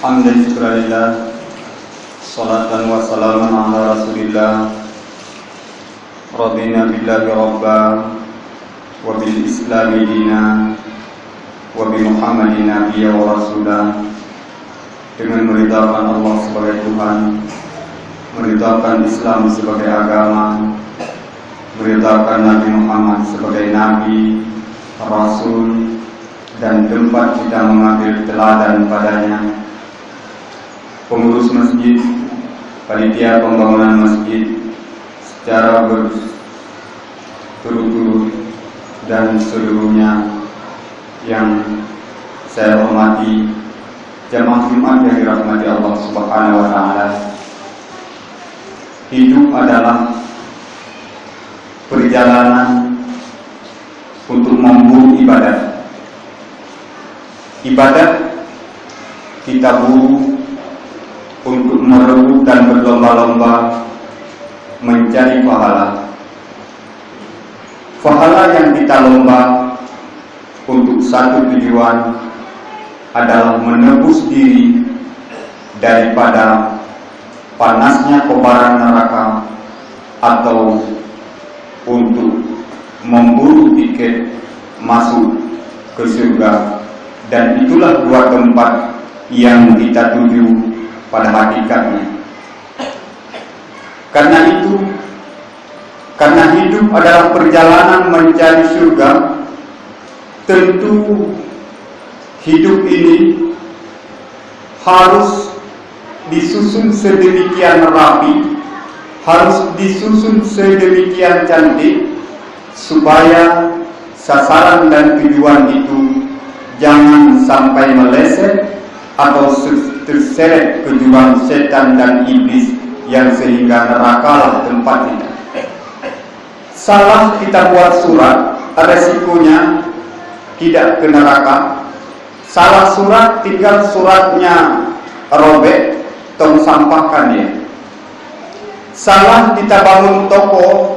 Hamdan syukurillah, salatan wa salaman ala rasulillah. Radina billahi rabba, wa bil islami dina, wa bi muhammadin nabiyya wa rasulah. Dengan meridhakan Allah sebagai Tuhan, meridhakan Islam sebagai agama, meridhakan Nabi Muhammad sebagai Nabi, Rasul, dan tempat kita mengambil teladan padanya. Pengurus masjid, panitia pembangunan masjid secara berturut-turut, dan seluruhnya yang saya hormati, jamaah Jumat yang dirahmati Allah Subhanahu wa Ta'ala. Hidup adalah perjalanan untuk memburu ibadat. Ibadat kita buru untuk merebut dan berlomba-lomba mencari pahala. Pahala yang kita lomba untuk satu tujuan adalah menebus diri daripada panasnya kobaran neraka, atau untuk memburu tiket masuk ke surga. Dan itulah dua tempat yang kita tuju pada hakikatnya. Karena hidup adalah perjalanan mencari surga, tentu hidup ini harus disusun sedemikian rapi, harus disusun sedemikian cantik, supaya sasaran dan tujuan itu jangan sampai meleset atau terseret ke jurang setan dan iblis, yang sehingga nerakalah tempat kita. Salah kita buat surat, resikonya tidak ke neraka. Salah surat, tinggal suratnya robek, tong sampahkan dia. Salah kita bangun toko,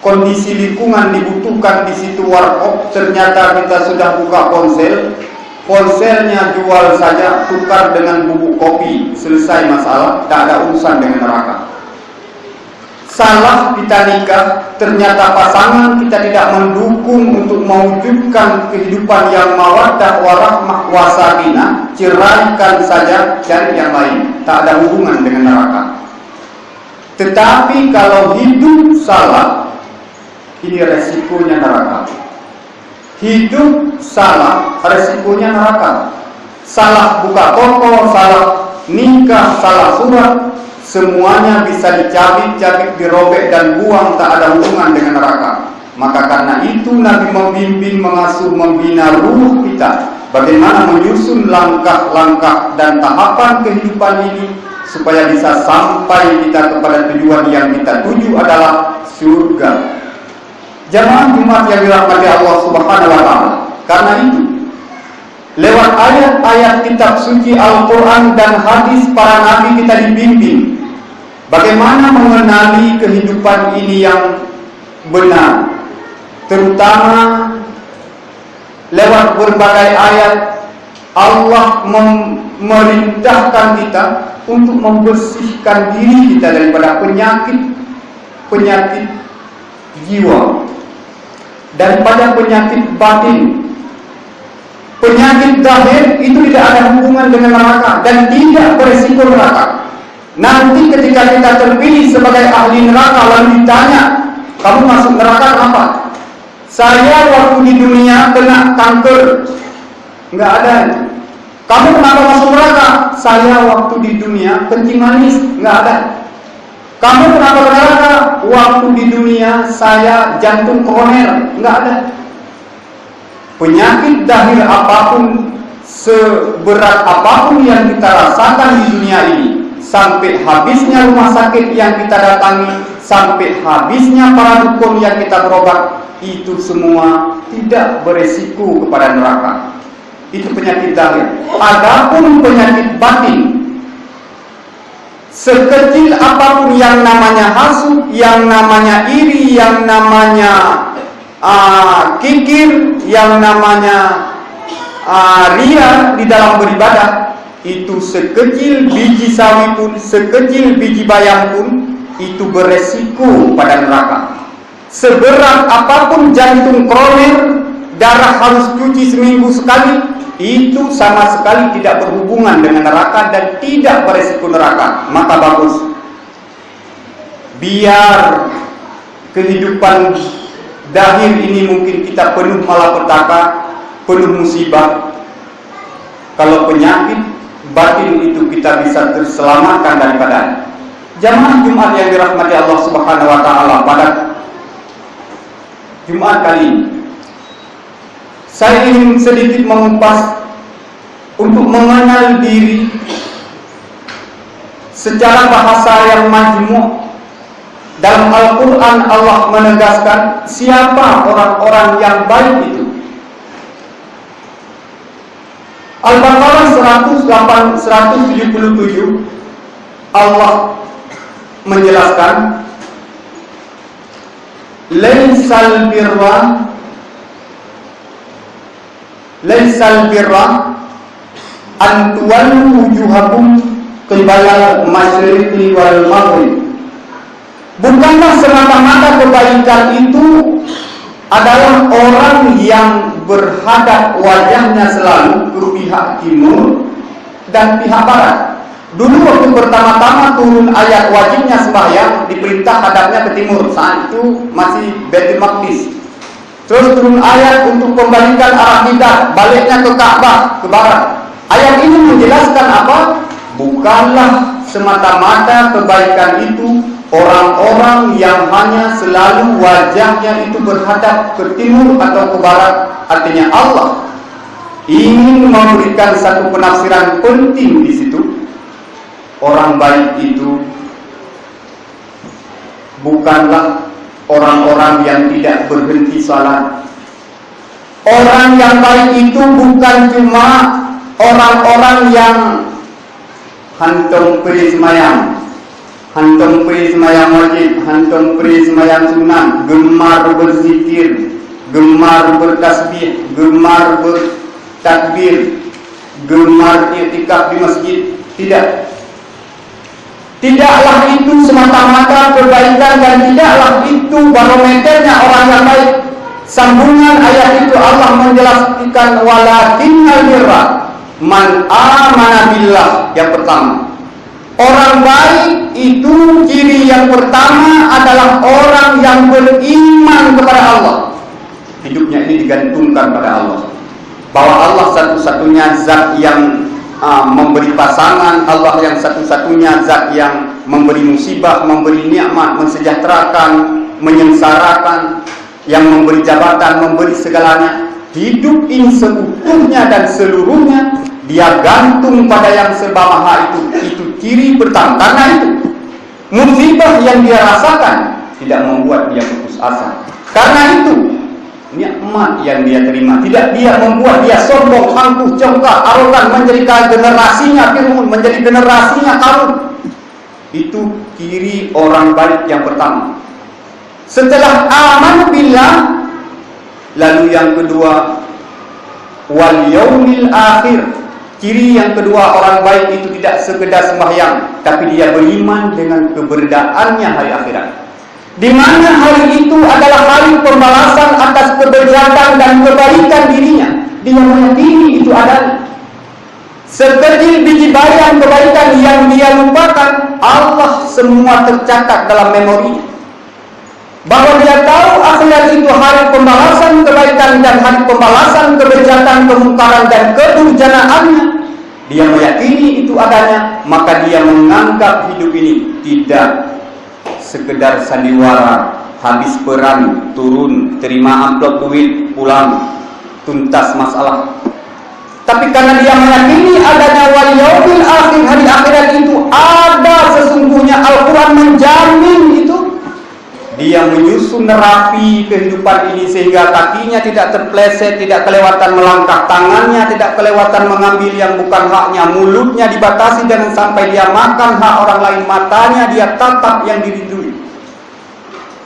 kondisi lingkungan dibutuhkan di situ warkop, ternyata kita sudah buka ponsel, ponselnya jual saja, tukar dengan bubuk kopi, selesai masalah, tak ada urusan dengan neraka. Salah kita nikah, ternyata pasangan kita tidak mendukung untuk mewujudkan kehidupan yang mawaddah warahmah wasakinah, ceraikan saja, cari yang lain, tak ada hubungan dengan neraka. Tetapi kalau hidup salah, ini resikonya neraka. Hidup salah, resikonya neraka. Salah buka toko, salah nikah, salah surat, semuanya bisa dicabik-cabik, dirobek dan buang, tak ada hubungan dengan neraka. Maka karena itu Nabi membimbing, mengasuh, membina ruh kita, bagaimana menyusun langkah-langkah dan tahapan kehidupan ini supaya bisa sampai kita kepada tujuan yang kita tuju adalah surga. Jamaah Jumat yang dirahmati Allah Subhanahu wa Ta'ala, karena itu lewat ayat-ayat kitab suci Al-Quran dan hadis para nabi kita dibimbing bagaimana mengenali kehidupan ini yang benar, terutama lewat berbagai ayat Allah memerintahkan kita untuk membersihkan diri kita daripada penyakit jiwa, daripada penyakit batin. Penyakit zahir itu tidak ada hubungan dengan neraka dan tidak beresiko neraka. Nanti ketika kita terpilih sebagai ahli neraka, lalu ditanya, kamu masuk neraka kenapa? Saya waktu di dunia kena kanker. Enggak ada. Kamu kenapa masuk neraka? Saya waktu di dunia kencing manis. Enggak ada. Kamu kenapa ke neraka? Waktu di dunia saya jantung koroner. Enggak ada. Penyakit zahir apapun, seberat apapun yang kita rasakan di dunia ini, sampai habisnya rumah sakit yang kita datangi, sampai habisnya para dukun yang kita berobat, itu semua tidak beresiko kepada neraka. Itu penyakit zahir. Adapun penyakit batin, sekecil apapun yang namanya hasud, yang namanya iri, yang namanya kikir, yang namanya ria di dalam beribadah, itu sekecil biji sawi pun, sekecil biji bayam pun, itu beresiko pada neraka. Seberat apapun jantung kroner, darah harus cuci seminggu sekali, itu sama sekali tidak berhubungan dengan neraka dan tidak beresiko neraka. Maka bagus, biar kehidupan dahir ini mungkin kita penuh malapetaka, penuh musibah. Kalau penyakit batin itu kita bisa terselamatkan daripada. Jamaah Jumat yang dirahmati Allah Subhanahu wa taala, pada Jumat kali ini saya ingin sedikit mengupas untuk mengenal diri secara bahasa yang majmuk. Dalam Al-Quran Allah menegaskan siapa orang-orang yang baik itu. Al-Baqarah 177 Allah menjelaskan laisal birra an tuwallu wujuhakum qibala al-masyriqi wal maghrib. Bukanlah semata-mata kebaikan itu adalah orang yang berhadap wajahnya selalu ke pihak timur dan pihak barat. Dulu waktu pertama-tama turun ayat wajibnya sembahyang, diperintah hadapnya ke timur. Saat itu masih Baitul Maqdis. Terus turun ayat untuk kembalikan arah kiblat, baliknya ke Ka'bah, ke barat. Ayat ini menjelaskan apa? Bukanlah semata-mata kebaikan itu orang-orang yang hanya selalu wajahnya itu berhadap ke timur atau ke barat. Artinya Allah ingin memberikan satu penafsiran penting di situ. Orang baik itu bukanlah orang-orang yang tidak berhenti salat. Orang yang baik itu bukan cuma orang-orang yang hantom peri semayang, hantom peri semayang wajib, hantom peri semayang sunat, gemar berzikir, gemar bertasbih, gemar bertakbir, gemar i'tikaf di masjid. Tidaklah itu semata-mata kebaikan dan tidaklah itu barometernya orang yang baik. Sambungan ayat itu Allah menjelaskan walakinnal birra man amana billah. Yang pertama, orang baik itu ciri yang pertama adalah orang yang beriman kepada Allah. Hidupnya ini digantungkan pada Allah, bahwa Allah satu-satunya zat yang memberi pasangan, Allah yang satu-satunya zat yang memberi musibah, memberi nikmat, mensejahterakan, menyengsarakan, yang memberi jabatan, memberi segalanya. Hidup ini seutuhnya dan seluruhnya dia gantung pada yang serba maha itu ciri pertama. Karena itu musibah yang dia rasakan tidak membuat dia putus asa. Karena itu nikmat yang dia terima tidak dia membuat dia sombong, angkuh, congkak, arogan, menjadi generasinya Fir'aun, menjadi generasinya Qarun. Itu ciri orang baik yang pertama. Setelah aman billah, lalu yang kedua wal yaumil akhir. Ciri yang kedua orang baik itu tidak sekedar sembahyang, tapi dia beriman dengan keberadaannya hari akhirat, di mana hari itu adalah hari pembalasan atas kebejatan dan kebaikan dirinya. Dia meyakini itu ada. Sekecil biji bayam kebaikan yang dia lupakan, Allah semua tercatat dalam memorinya. Bahwa dia tahu akhirat itu hari pembalasan kebaikan dan hari pembalasan kebejatan, kemungkaran dan kedurjanaannya. Dia meyakini itu adanya, maka dia menganggap hidup ini tidak sekedar sandiwara, habis perang, turun, terima amplop duit, pulang, tuntas masalah. Tapi karena dia meyakini adanya wal yaumil akhir, hari akhirat itu ada sesungguhnya, Al-Quran menjamin itu, dia menyusun rapi kehidupan ini sehingga kakinya tidak terpleset, tidak kelewatan melangkah, tangannya tidak kelewatan mengambil yang bukan haknya, mulutnya dibatasi jangan sampai dia makan hak orang lain, matanya dia tatap yang diridui.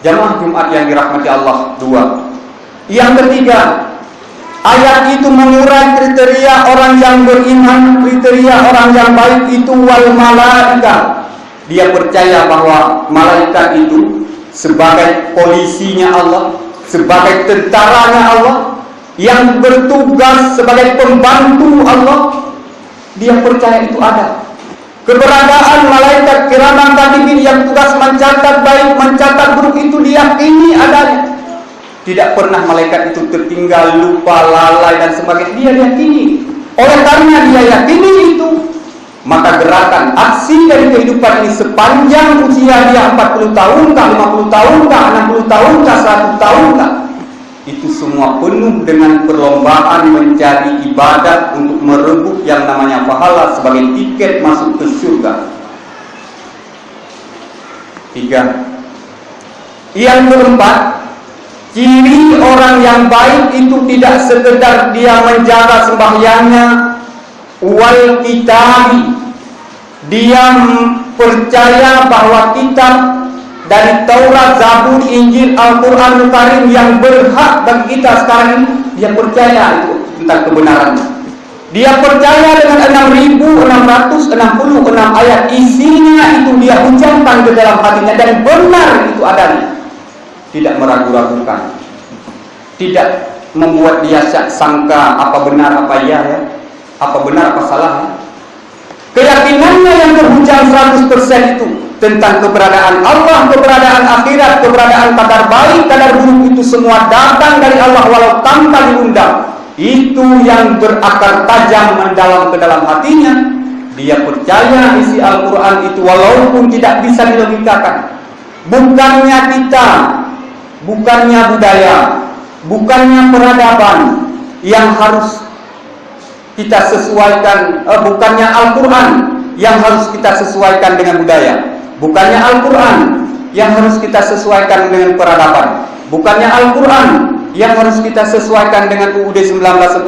Jamaah Jumat yang dirahmati Allah. Dua. Yang ketiga, Ayat itu mengurai kriteria orang yang beriman, kriteria orang yang baik itu wal malaika. Dia percaya bahwa malaikat itu sebagai polisinya Allah, sebagai tentaranya Allah, yang bertugas sebagai pembantu Allah. Dia percaya itu ada. Keberadaan malaikat kiraman katibin yang tugas mencatat baik, mencatat buruk itu diyakini adanya. Tidak pernah malaikat itu tertinggal, lupa, lalai dan sebagainya. Dia yakini. Oleh karena dia yakini itu, maka gerakan aksi dari kehidupan ini sepanjang usia dia 40 tahun kah, 50 tahun kah, 60 tahun kah, 100 tahun kah, itu semua penuh dengan perlombaan mencari ibadat untuk merebut yang namanya pahala sebagai tiket masuk ke surga. 3. Yang keempat, ciri orang yang baik itu tidak sekedar dia menjaga sembahyangnya, wal kitabi, dia percaya bahwa kitab dari Taurat, Zabur, Injil, Al-Quran Karim yang berhak bagi kita sekarang ini, dia percaya itu tentang kebenarannya. Dia percaya dengan 6.666 ayat isinya itu dia ucapkan ke dalam hatinya dan benar itu adanya. Tidak meragu-ragukan, tidak membuat dia sangka apa benar apa ya, apa benar apa salah. Keyakinannya yang terhujam 100% itu tentang keberadaan Allah, keberadaan akhirat, keberadaan kadar baik, kadar buruk itu semua datang dari Allah walau tanpa diundang. Itu yang berakar tajam mendalam ke dalam hatinya. Dia percaya isi Al-Quran itu walaupun tidak bisa dilogikakan. Bukannya kita, bukannya budaya, bukannya peradaban yang harus kita sesuaikan, bukannya Al-Quran yang harus kita sesuaikan dengan budaya, bukannya Al-Quran yang harus kita sesuaikan dengan peradaban, bukannya Al-Quran yang harus kita sesuaikan dengan UUD 1945,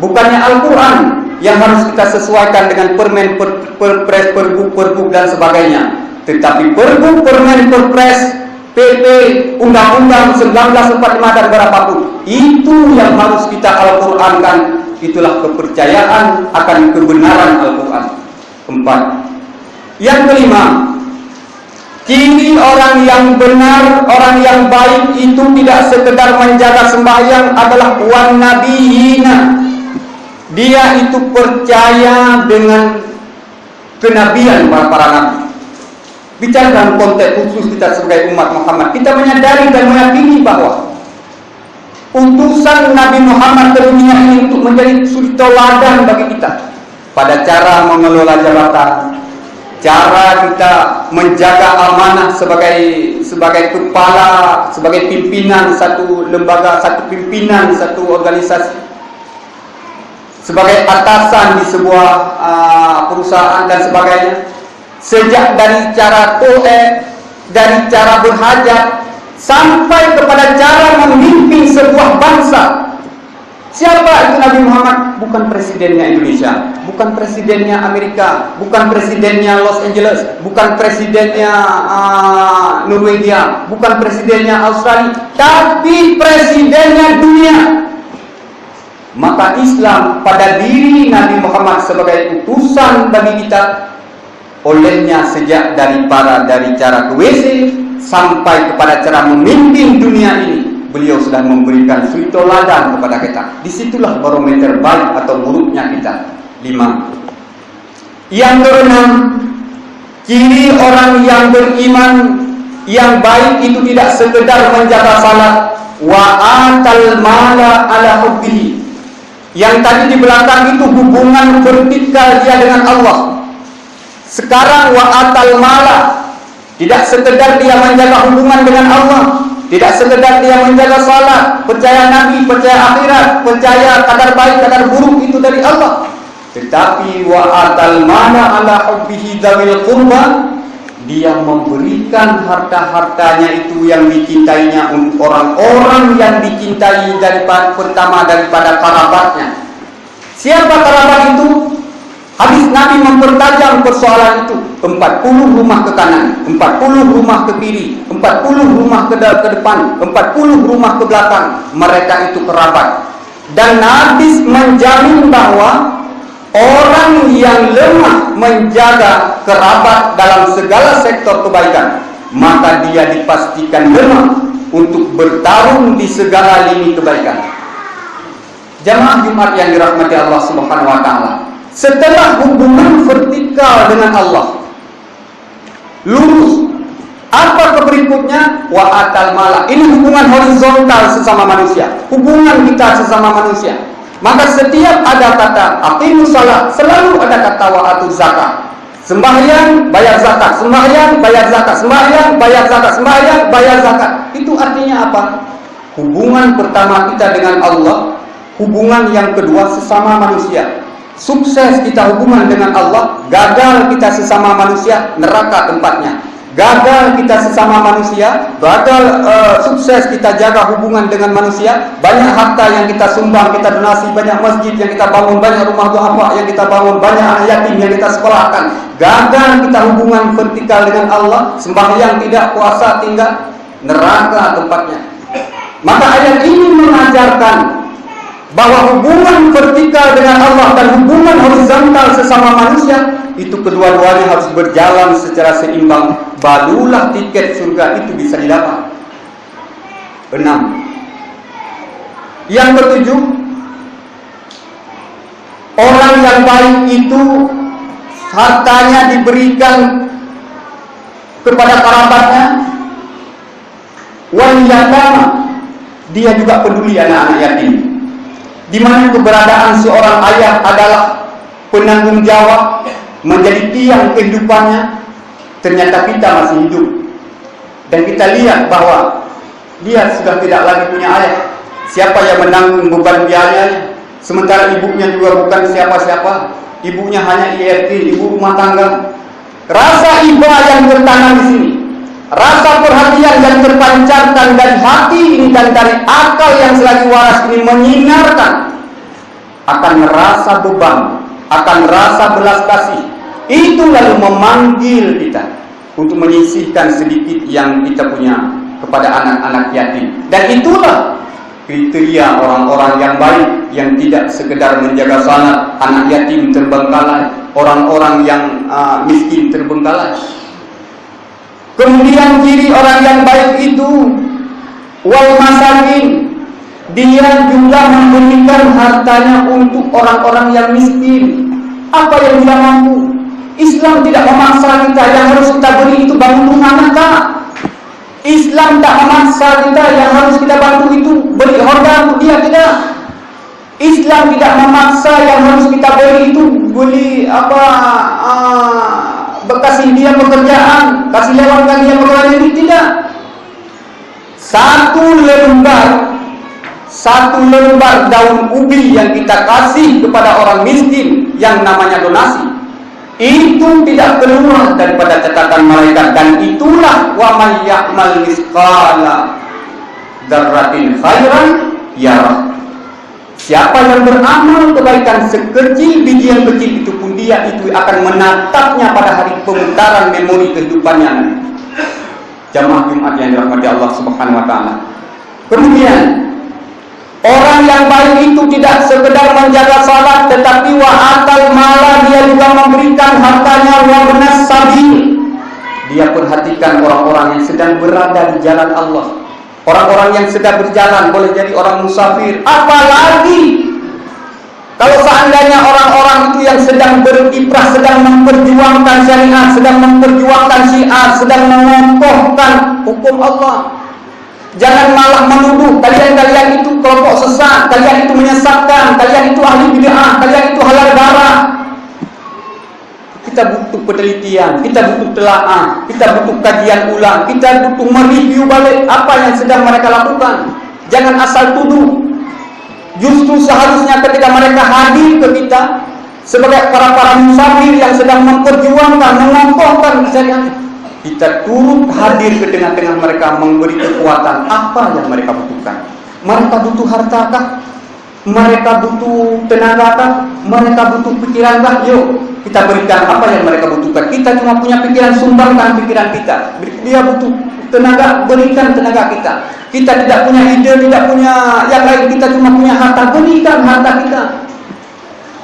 bukannya Al-Quran yang harus kita sesuaikan dengan permen, perpres, pergub dan sebagainya, tetapi pergub, permen, perpres, PP, Undang-Undang 1945 dan berapapun, itu yang harus kita Al-Qurankan. Itulah kepercayaan akan kebenaran Al-Quran. 4. Yang kelima, ciri orang yang benar, orang yang baik itu tidak sekedar menjaga sembahyang adalah wan nabiyina. Dia itu percaya dengan kenabian para nabi. Bicara dalam konteks khusus kita sebagai umat Muhammad, kita menyadari dan meyakini bahwa utusan Nabi Muhammad ke dunia ini untuk menjadi suri teladan bagi kita pada cara mengelola jabatan, cara kita menjaga amanah sebagai kepala, sebagai pimpinan satu lembaga, satu pimpinan satu organisasi, sebagai atasan di sebuah perusahaan dan sebagainya. Sejak dari cara dari cara berhajat sampai kepada cara memimpin sebuah bangsa. Siapa itu Nabi Muhammad? Bukan presidennya Indonesia, bukan presidennya Amerika, bukan presidennya Los Angeles, bukan presidennya Norwegia, bukan presidennya Australia, tapi presidennya dunia. Maka Islam pada diri Nabi Muhammad sebagai utusan bagi kita, olehnya sejak dari cara ke WC sampai kepada cara memimpin dunia ini, beliau sudah memberikan suri teladan kepada kita. Disitulah barometer baik atau buruknya kita. 5. Yang keenam, ciri orang yang beriman yang baik itu tidak sekedar menjaga salat, wa atal mala ala hubbihi. Yang tadi di belakang itu hubungan vertikal dia dengan Allah. Sekarang wa atal mala, tidak sekedar dia menjaga hubungan dengan Allah, tidak sekedar dia menjaga salat, percaya Nabi, percaya akhirat, percaya kadar baik, kadar buruk itu dari Allah, tetapi wa atal mala ala hubbihi dzawil qurba, dia memberikan harta-hartanya itu yang dicintainya untuk orang-orang yang dicintai pertama daripada kerabatnya. Siapa kerabat itu? Hadis Nabi mempertajam persoalan itu. 40 rumah ke kanan, 40 rumah ke kiri, 40 rumah ke depan, 40 rumah ke belakang. Mereka itu kerabat. Dan Nabi menjamin bahwa orang yang lemah menjaga kerabat dalam segala sektor kebaikan, maka dia dipastikan lemah untuk bertarung di segala lini kebaikan. Jamaah Jumat yang dirahmati Allah Subhanahu wa taala, setelah hubungan vertikal dengan Allah lurus, apa berikutnya? Wa atal mala. Ini hubungan horizontal sesama manusia, hubungan kita sesama manusia. Maka setiap ada kata aqimus shalah, selalu ada kata wa atuz zakat. Sembahyang bayar zakat, sembahyang bayar zakat, sembahyang bayar zakat, sembahyang bayar zakat. Itu artinya apa? Hubungan pertama kita dengan Allah, hubungan yang kedua sesama manusia. Sukses kita hubungan dengan Allah, gagal kita sesama manusia, neraka tempatnya. Gagal kita sesama manusia, gagal sukses kita jaga hubungan dengan manusia, banyak harta yang kita sumbang, kita donasi, banyak masjid yang kita bangun, banyak rumah duafa yang kita bangun, banyak anak yatim yang kita sekolahkan. Gagal kita hubungan vertikal dengan Allah, sembahyang tidak, puasa tinggal, neraka tempatnya. Maka ayat ini mengajarkan bahwa hubungan vertikal dengan Allah dan hubungan horizontal sesama manusia itu kedua-duanya harus berjalan secara seimbang, barulah tiket surga itu bisa didapat. 6. Yang ketujuh, orang yang baik itu hartanya diberikan kepada kerabatnya, wal yatama, dia juga peduli anak-anak yatim. Di mana keberadaan seorang ayah adalah penanggung jawab, menjadi tiang kehidupannya, ternyata kita masih hidup. Dan kita lihat bahwa dia sudah tidak lagi punya ayah. Siapa yang menanggung beban biayanya? Sementara ibunya juga bukan siapa-siapa. Ibunya hanya IRT, ibu rumah tangga. Rasa iba yang tertanam di sini, rasa perhatian yang terpancarkan dari hati ini dan dari akal yang selagi waras ini menyinarkan, akan merasa beban, akan merasa belas kasih. Itu lalu memanggil kita untuk menyisihkan sedikit yang kita punya kepada anak-anak yatim. Dan itulah kriteria orang-orang yang baik, yang tidak sekedar menjaga salat, anak yatim terbengkalai, orang-orang yang miskin terbengkalai. Kemudian ciri orang yang baik itu wal masakin, dia juga memberikan hartanya untuk orang-orang yang miskin. Apa yang dia mampu. Islam tidak memaksa kita, yang harus kita beri itu bangun rumah tangga. Islam tak memaksa kita, yang harus kita bantu itu beri honda untuk dia, tidak. Islam tidak memaksa, yang harus kita beri itu beli kasih dia pekerjaan, kasih lewatkan dia pekerjaan ini, tidak. Satu lembar daun ubi yang kita kasih kepada orang miskin yang namanya donasi, itu tidak keluar daripada catatan malaikat. Dan itulah wa may ya'mal misqala dzarratin khairan yarah. Siapa yang beramal kebaikan sekecil biji yang kecil itu pun dia itu akan menatapnya pada hari pemutaran memori kehidupannya. Jamaah Jumat yang dirahmati Allah Subhanahu wa taala. Kemudian orang yang baik itu tidak sekedar menjaga salat, tetapi wa atal mala, dia juga memberikan hartanya wa benas sabil. Dia perhatikan orang-orang yang sedang berada di jalan Allah. Orang-orang yang sedang berjalan, boleh jadi orang musafir. Apalagi kalau seandainya orang-orang itu yang sedang berkiprah, sedang memperjuangkan syariat, sedang memperjuangkan syiar, sedang mengokohkan hukum Allah. Jangan malah menuduh kalian itu kelompok sesat, kalian itu menyesatkan, kalian itu ahli bid'ah, kalian itu halal darah. Kita butuh penelitian, kita butuh telaah, kita butuh kajian ulang, kita butuh mereview balik apa yang sedang mereka lakukan. Jangan asal tuduh. Justru seharusnya ketika mereka hadir ke kita sebagai para musafir yang sedang memperjuangkan, mengokohkan syariat, kita turut hadir ke tengah-tengah mereka, memberi kekuatan apa yang mereka butuhkan. Mereka butuh hartakah? Mereka butuh tenagakah? Mereka butuh pikirankah? Yuk kita berikan apa yang mereka butuhkan. Kita cuma punya pikiran, sumbangkan pikiran kita. Dia butuh tenaga, berikan tenaga kita. Kita tidak punya ide, tidak punya yang lain, kita cuma punya harta, berikan harta kita.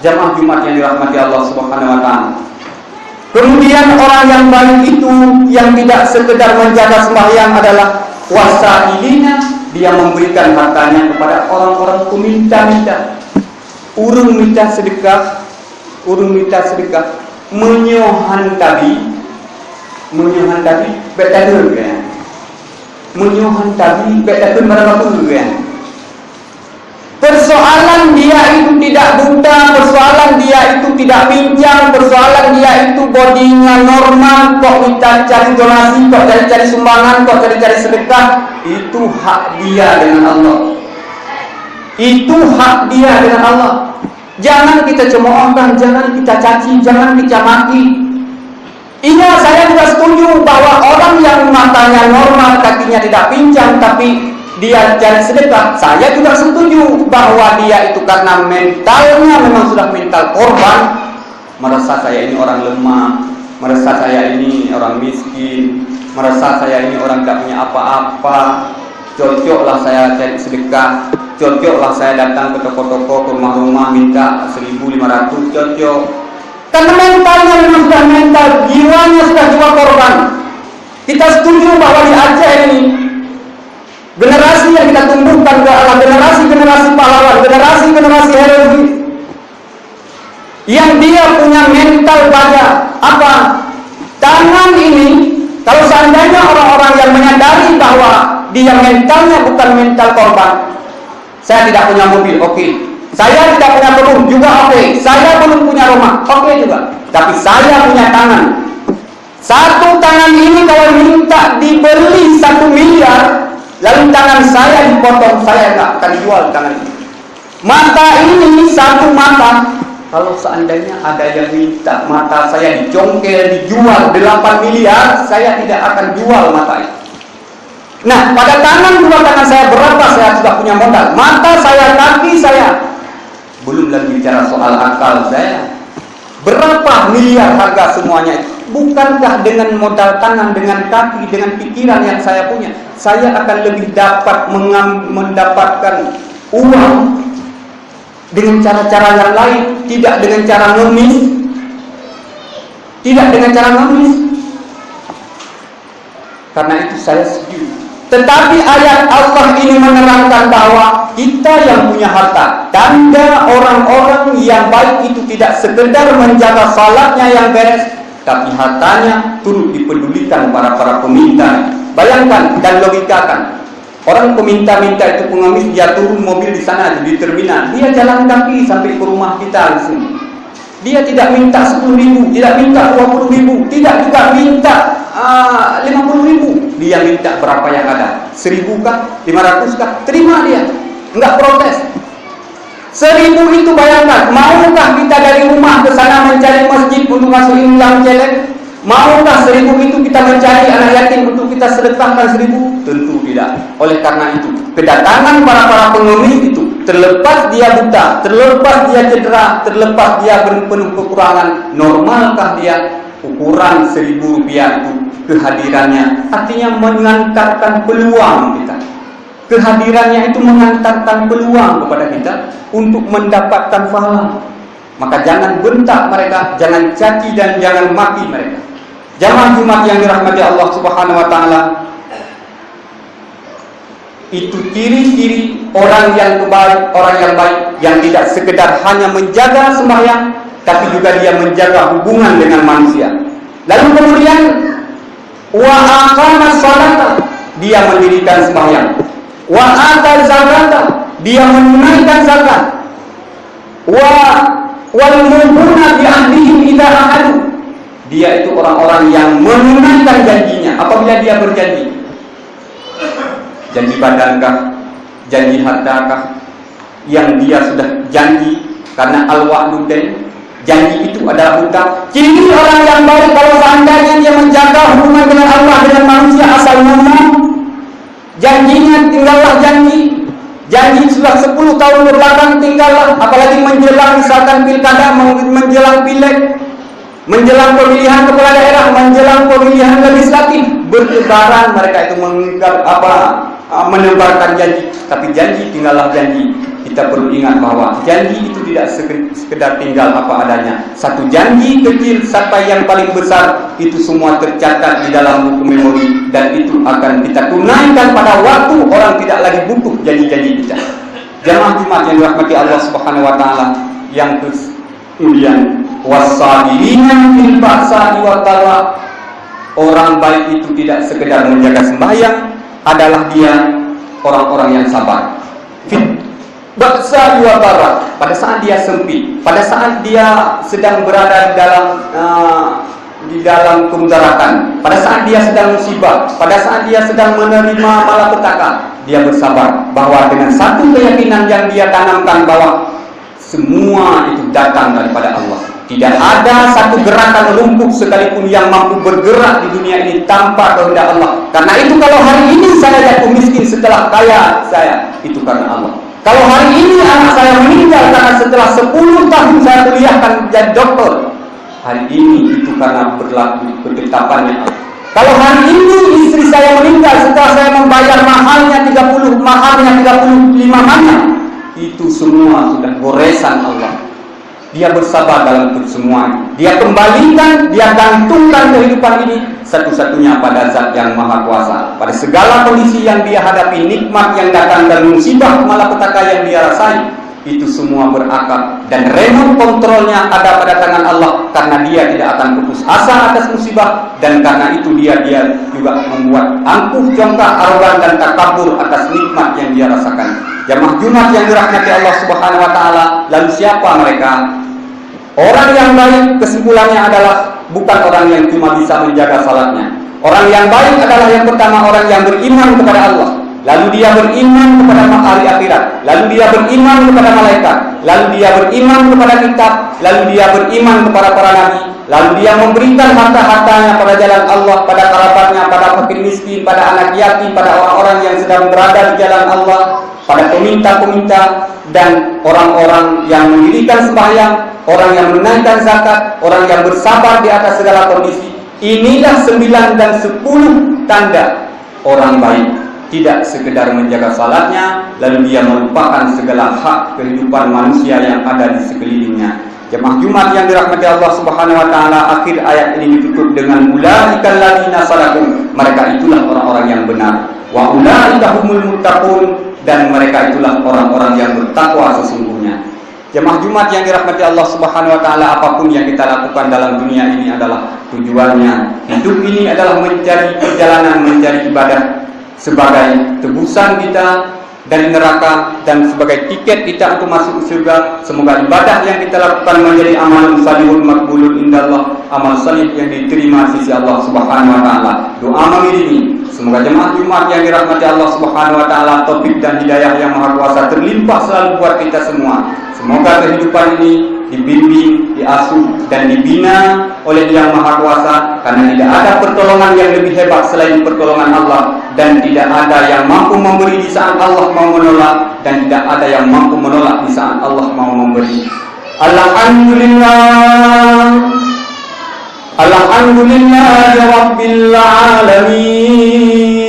Jamaah Jumat yang dirahmati Allah Subhanahu wa taala. Kemudian orang yang baik itu yang tidak sekedar menjaga sembahyang adalah wasailina, dia memberikan hartanya kepada orang-orang peminta-minta. Urung minta sedekah, menyohan tabi betadul kan. Menyohan tabi betadul marabul kan. Persoalan dia itu tidak buta, persoalan dia itu tidak pincang, persoalan dia itu bodinya normal, kok minta cari donasi, kok cari sumbangan, kok cari sedekah, itu hak dia dengan Allah. Itu hak dia dengan Allah. Jangan kita cemoohkan, jangan kita caci, jangan kita maki. Iya, saya juga setuju bahwa orang yang matanya normal, kakinya tidak pincang, tapi dia cari sedekah. Saya juga setuju bahwa dia itu karena mentalnya memang sudah mental korban, merasa saya ini orang lemah, merasa saya ini orang miskin, merasa saya ini orang tidak punya apa-apa. Cocoklah saya cari sedekah, cocoklah saya datang ke toko-toko, ke rumah-rumah minta 1.500, cocok. Karena mentalnya memang sudah mental, jiwanya sudah jiwa korban. Kita setuju bahwa di Aceh ini generasi yang kita tumbuhkan adalah generasi pahlawan, generasi herois, yang dia punya mental baja. Apa? Tangan ini, kalau seandainya orang-orang yang menyadari bahwa dia mentalnya bukan mental korban. Saya tidak punya mobil, oke. Saya tidak punya kebun juga, oke. Saya belum punya rumah, oke juga. Tapi saya punya tangan. Satu tangan ini kalau minta dibeli 1 miliar, lalu tangan saya dipotong, saya nggak akan jual tangan ini. Mata ini, satu mata, kalau seandainya ada yang minta mata saya dicongkel, dijual 8 miliar, saya tidak akan jual mata itu. Nah, pada dua tangan saya berapa saya sudah punya modal? Mata saya, kaki saya, belum lagi bicara soal akal saya. Berapa miliar harga semuanya itu? Bukankah dengan modal tangan, dengan kaki, dengan pikiran yang saya punya, saya akan lebih dapat mendapatkan uang dengan cara-cara yang lain, tidak dengan cara ngemis, Karena itu saya setuju. Tetapi ayat Allah ini menerangkan bahwa kita yang punya harta, tanda orang-orang yang baik itu tidak sekedar menjaga salatnya yang beres, tapi hartanya turut dipedulikan para peminta. Bayangkan dan logikakan, orang peminta-minta itu pengemis, dia turun mobil di sana di terminal, dia jalan kaki sampai ke rumah kita di sini. Dia tidak minta 10.000, tidak minta 20.000, tidak juga minta 50.000. Dia minta berapa yang ada, 1.000 kah, 500 kah, terima dia, enggak protes. 1.000 itu bayangkan, maukah kita dari rumah ke sana mencari masjid untuk masukin ulang celek? Maukah 1.000 itu kita mencari anak yatim untuk kita sedekahkan 1.000? Tentu tidak. Oleh karena itu, kedatangan para pengemis itu, terlepas dia buta, terlepas dia cedera, terlepas dia penuh kekurangan, normalkah dia ukuran 1.000 rupiah itu kehadirannya? Artinya mengantarkan peluang kita. Kehadirannya itu mengantarkan peluang kepada kita untuk mendapatkan pahala. Maka jangan bentak mereka, jangan caci dan jangan maki mereka. Jamaah Jumat yang dirahmati Allah Subhanahu wa taala, itu ciri-ciri orang yang baik, yang tidak sekedar hanya menjaga sembahyang, tapi juga dia menjaga hubungan dengan manusia. Lalu kemudian wa aqama sholata, dia mendirikan sembahyang. Wa ata zakata, dia menunaikan zakat. Wal mufuna bi ahdihim idza ahadu, dia itu orang-orang yang menunaikan janjinya apabila dia berjanji. Janji badankah, janji hartakah, yang dia sudah janji karena al-wa'du dain, janji itu adalah hutang. Ciri orang yang baik kalau seandainya dia menjaga hubungan dengan Allah, dengan manusia, asal ngomong, janjinya tinggallah janji. Janji sudah 10 tahun berbelakang tinggallah, apalagi menjelang misalkan pilkada, menjelang pileg, menjelang pemilihan kepala daerah, menjelang pemilihan legislatif, bertebaran, mereka itu menebarkan janji, tapi janji tinggallah janji. Kita perlu ingat bahwa janji itu tidak sekedar tinggal apa adanya. Satu janji kecil sampai yang paling besar itu semua tercatat di dalam buku memori, dan itu akan kita tunaikan pada waktu orang tidak lagi butuh janji-janji kita. Jamaah Jumat yang dirahmati Allah Subhanahu wa taala, yang kemudian wasabirina fil ba'sa'i wad dharra. Orang baik itu tidak sekedar menjaga sembahyang, adalah dia orang-orang yang sabar. Ba'sa'i wad dharra, pada saat dia sempit, pada saat dia sedang berada di dalam kemudaratan, pada saat dia sedang musibah, pada saat dia sedang menerima malapetaka, dia bersabar bahwa dengan satu keyakinan yang dia tanamkan bahwa semua itu datang daripada Allah. Tidak ada satu gerakan lumpuh sekalipun yang mampu bergerak di dunia ini tanpa kehendak Allah. Karena itu kalau hari ini saya jatuh miskin setelah kaya saya, itu karena Allah. Kalau hari ini anak saya meninggal karena setelah 10 tahun saya kuliahkan jadi dokter, hari ini itu karena berlaku ketetapannya Allah. Kalau hari ini istri saya meninggal setelah saya membayar mahalnya 35 mahal, itu semua sudah goresan Allah. Dia bersabar dalam semua. Dia kembalikan, dia gantungkan kehidupan ini satu-satunya pada Zat yang Maha Kuasa. Pada segala kondisi yang dia hadapi, nikmat yang datang dan musibah malapetaka yang dia rasai, itu semua berakar dan remote kontrolnya ada pada tangan Allah, karena dia tidak akan putus asa atas musibah, dan karena itu dia juga membuat angkuh, jongkak, arogan dan takabur atas nikmat yang dia rasakan. Jamaah Jumat yang dirahmati Allah Subhanahu wa taala, lalu siapa mereka? Orang yang baik kesimpulannya adalah bukan orang yang cuma bisa menjaga salatnya. Orang yang baik adalah yang pertama orang yang beriman kepada Allah, lalu dia beriman kepada hari akhirat, lalu dia beriman kepada malaikat, lalu dia beriman kepada kitab, lalu dia beriman kepada para nabi, lalu dia memberikan harta-hartanya pada jalan Allah, pada kerabatnya, pada fakir miskin, pada anak yatim, pada orang-orang yang sedang berada di jalan Allah, pada peminta-peminta, dan orang-orang yang mendirikan sembahyang, orang yang menunaikan zakat, orang yang bersabar di atas segala kondisi. Inilah 9 dan 10 tanda orang baik. Tidak sekedar menjaga salatnya, lalu dia melupakan segala hak kehidupan manusia yang ada di sekelilingnya. Jemaah Jumat yang dirahmati Allah Subhanahu wa taala, akhir ayat ini ditutup dengan ulaikal ladzina sadaqu. Mereka itulah orang-orang yang benar. Wa ulaika humul muttaqun, dan mereka itulah orang-orang yang bertakwa sesungguhnya. Jemaah Jumat yang dirahmati Allah Subhanahu wa taala, apapun yang kita lakukan dalam dunia ini adalah tujuannya. Hidup ini adalah mencari perjalanan, mencari ibadah sebagai tebusan kita dari neraka dan sebagai tiket kita untuk masuk surga. Semoga ibadah yang kita lakukan menjadi amal salihun maqbulun indallah, amal salih yang diterima sisi Allah Subhanahu wa taala. Doa mengiringi. Semoga jemaah Jumat yang dirahmati Allah Subhanahu wa taala, taufik dan hidayah yang Maha Kuasa terlimpah selalu buat kita semua. Semoga kehidupan ini dibimbing, diasuh dan dibina oleh Yang Maha Kuasa, karena tidak ada pertolongan yang lebih hebat selain pertolongan Allah, dan tidak ada yang mampu memberi di saat Allah mau menolak, dan tidak ada yang mampu menolak di saat Allah mau memberi. Alhamdulillah Rabbil Alamin.